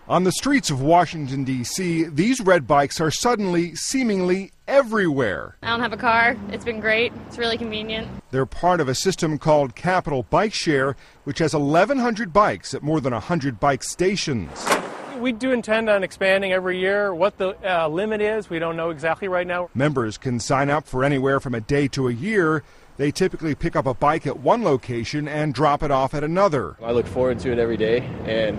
On the streets of Washington, D.C., these red bikes are suddenly, seemingly everywhere. I don't have a car. It's been great. It's really convenient. They're part of a system called Capital Bike Share, which has 1,100 bikes at more than 100 bike stations. We do intend on expanding every year. What the limit is, we don't know exactly right now. Members can sign up for anywhere from a day to a year. They typically pick up a bike at one location and drop it off at another. I look forward to it every day, and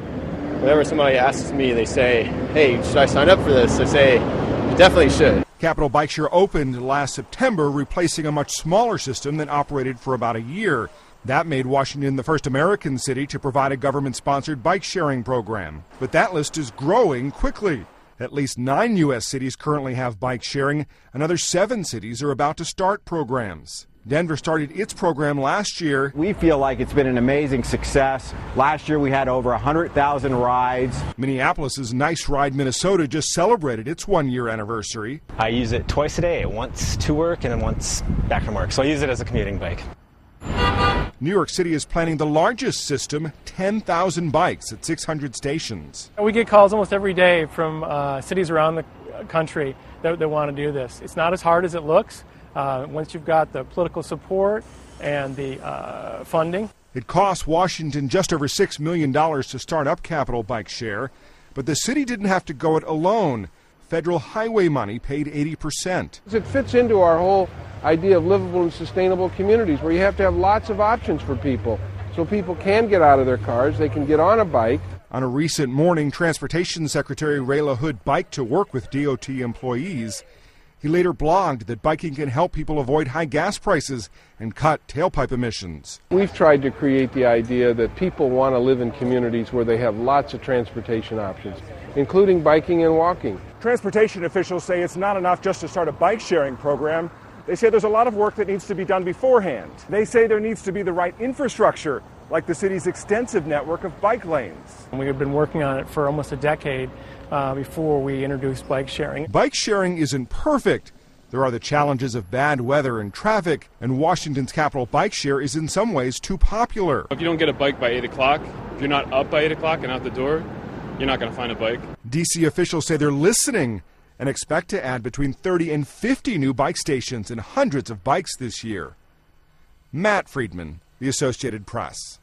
whenever somebody asks me, they say, hey, should I sign up for this? I say, you definitely should. Capital Bike Share opened last September, replacing a much smaller system that operated for about a year. That made Washington the first American city to provide a government-sponsored bike sharing program. But that list is growing quickly. At least 9 U.S. cities currently have bike sharing. Another 7 cities are about to start programs. Denver started its program last year. We feel like it's been an amazing success. Last year we had over 100,000 rides. Minneapolis's Nice Ride Minnesota just celebrated its 1-year anniversary. I use it twice a day, once to work and then once back from work. So I use it as a commuting bike. New York City is planning the largest system, 10,000 bikes at 600 stations. We get calls almost every day from cities around the country that want to do this. It's not as hard as it looks once you've got the political support and the funding. It costs Washington just over $6 million to start up Capital Bike Share, but the city didn't have to go it alone. Federal highway money paid 80%. It fits into our whole idea of livable and sustainable communities where you have to have lots of options for people so people can get out of their cars, they can get on a bike. On a recent morning, Transportation Secretary Ray LaHood biked to work with DOT employees. He later blogged that biking can help people avoid high gas prices and cut tailpipe emissions. We've tried to create the idea that people want to live in communities where they have lots of transportation options, including biking and walking. Transportation officials say it's not enough just to start a bike sharing program. They say there's a lot of work that needs to be done beforehand. They say there needs to be the right infrastructure, like the city's extensive network of bike lanes. We have been working on it for almost a decade before we introduced bike sharing. Bike sharing isn't perfect. There are the challenges of bad weather and traffic, and Washington's Capital Bike Share is in some ways too popular. If you don't get a bike by 8 o'clock, if you're not up by 8 o'clock and out the door, you're not going to find a bike. D.C. officials say they're listening and expect to add between 30 and 50 new bike stations and hundreds of bikes this year. Matt Friedman, The Associated Press.